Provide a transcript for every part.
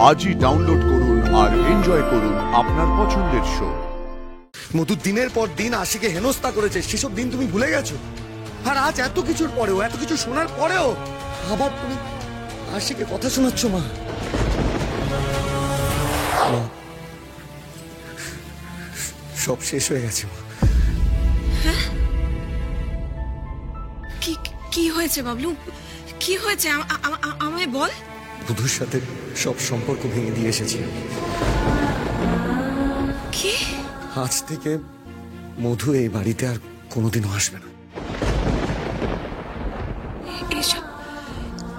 আজই ডাউনলোড করুন আর এনজয় করুন আপনার পছন্দের শো। মধু দিনের পর দিন আশিকে হেনস্থা করেছে, সেসব দিন তুমি ভুলে গেছো? আর আজ এত কিছুর পরেও, এত কিছু শোনার পরেও আবার তুমি আশিকে কথা শোনাচ্ছ? মা, সব শেষ হয়ে গেছে। মা, কি হয়েছে বাবলু? কি হয়েছে আমায় বল। মধুর সাথে সব সম্পর্ক ভেঙে দিয়ে এসেছি। কি? আজ থেকে মধু এই বাড়িতে আর কোনোদিনও আসবে না।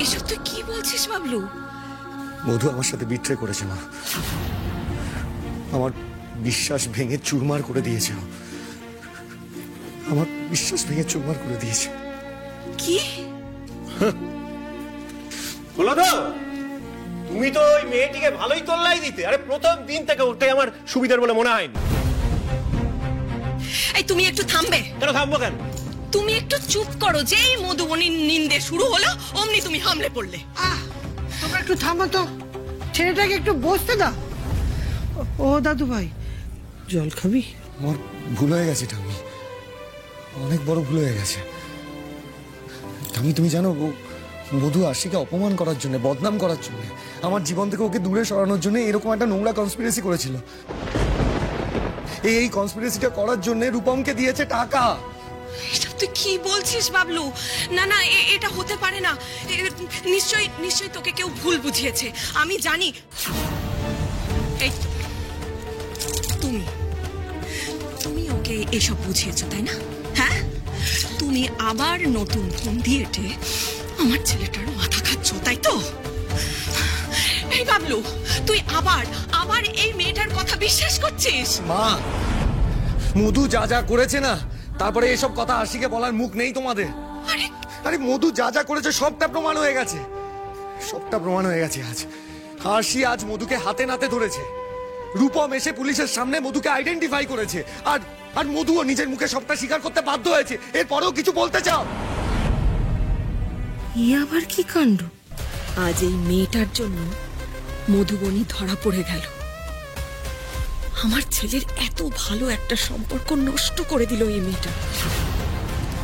এসব তুই কি বলছিস বাবলু? মধু আমার সাথে বিট্রে করেছে। মা, আমার বিশ্বাস ভেঙে চুরমার করে দিয়েছে। আমার বিশ্বাস ভেঙে চুরমার করে দিয়েছে। কি? বলো তো, তুমি তো ওই মেয়েটিকে ভালোই তোল্লাই দিতে। আরে প্রথম দিন থেকে ওটাই আমার সুবিধার বলে মনে হয়নি। এই তুমি একটু থামবে? কেন থামবো কেন? তুমি একটু চুপ করো। যেই মধুবনীর নিন্দে শুরু হলো অমনি তুমি হামলে পড়লে। তোমরা একটু থামো তো, ছেলেটাকে একটু বসতে দাও। ও দাদু ভাই, জল খাবি? আমার ভুল হয়ে গেছে ঠাম্মি, অনেক বড় ভুল হয়ে গেছে। ঠাম্মি, তুমি জানো মধু আশিকে অপমান করার জন্য, বদনাম করার জন্য, আমার জীবন থেকে ওকে দূরে সরানোর জন্য এরকম একটা নোংরা কনস্পিরেসি করেছিল। এই কনস্পিরেসিটা করার জন্য রূপমকে দিয়েছে টাকা। এসব তুই কি বলছিস বাবলু? না না, এটা হতে পারে না। নিশ্চয়ই তোকে কেউ ভুল বুঝিয়েছে। আমি জানি। এই তুমি ওকে এসব বুঝিয়েছো, তাই না? হ্যাঁ, তুমি আবার নতুন ফোন দিয়ে আমার ছেলেটার মাথা খাচ্ছ, তাই তো? এই বাবলু, তুই আবার এই মেয়েটার কথা বিশ্বাস করছিস? মা, মধু যা যা করেছে না, তারপরে এসব কথা আশিকে বলার মুখ নেই তোমাদের। আরে মধু যা যা করেছে সবটা প্রমাণ হয়ে গেছে। সবটা প্রমাণ হয়ে গেছে। আশি আজ মধুকে হাতে নাতে ধরেছে। রূপম এসে পুলিশের সামনে মধুকে আইডেন্টিফাই করেছে। আর মধুও নিজের মুখে সবটা স্বীকার করতে বাধ্য হয়েছে। এরপরেও কিছু বলতে চাও? ই আবার কি কাণ্ড! আজ এই মেয়েটার জন্য মধুবনী ধরা পড়ে গেল। আমার ছেলের এত ভালো একটা সম্পর্ক নষ্ট করে দিল এই মেয়েটা।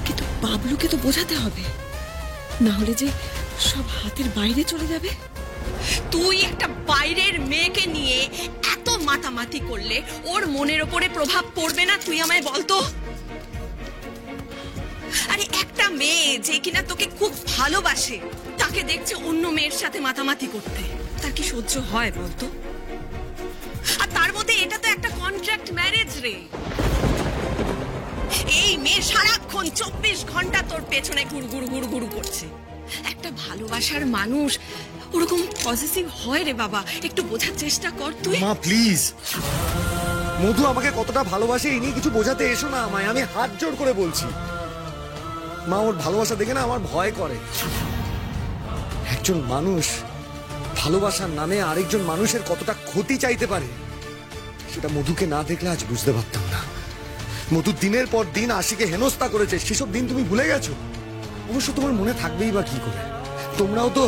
কিন্তু বাবলুকে তো বোঝাতে হবে, না হলে যে সব হাতের বাইরে চলে যাবে। তুই একটা বাইরের মেয়েকে নিয়ে এত মাতামাতি করলে ওর মনের ওপরে প্রভাব পড়বে না? তুই আমায় বলতো। আরে একটা মেয়ে যে কিনা তোকে খুব ভালোবাসে, তাকে দেখছে অন্য মেয়ের সাথে মাতামাতি করতে, তার কি সহ্য হয় বলতো? আর তার মধ্যে এটা তো একটা কন্ট্রাক্ট ম্যারেজ রে। এই মেয়ে সারাক্ষণ 24 ঘন্টা তোর পেছনে গুড় করছে। একটা ভালোবাসার মানুষ ওরকম পজিটিভ হয় রে বাবা। একটু বোঝার চেষ্টা কর তুই। মা প্লিজ, মধু আমাকে কতটা ভালোবাসে এই নিয়ে কিছু বোঝাতে এসো না আমায়। আমি হাত জোড় করে বলছি। মা, ওর ভালোবাসা দেখে না আমার ভয় করে। একজন মানুষ ভালোবাসার নামে আরেকজন মানুষের কতটা ক্ষতি চাইতে পারে, সেটা মধুকে না দেখলে আজ বুঝতে পারতাম না। মধু দিনের পর দিন আশিকে হেনস্থা করেছে, সেসব দিন তুমি ভুলে গেছো। অবশ্য তোমার মনে থাকবেই বা কি করে? তোমরাও তো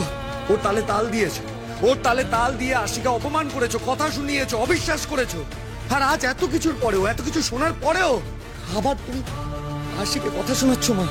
ওর তালে তাল দিয়েছো। ওর তালে তাল দিয়ে আশিকে অপমান করেছো, কথা শুনিয়েছো, অবিশ্বাস করেছো। আর আজ এত কিছুর পরেও, এত কিছু শোনার পরেও আবার তুমি আশিকে কথা শোনাচ্ছ? মা,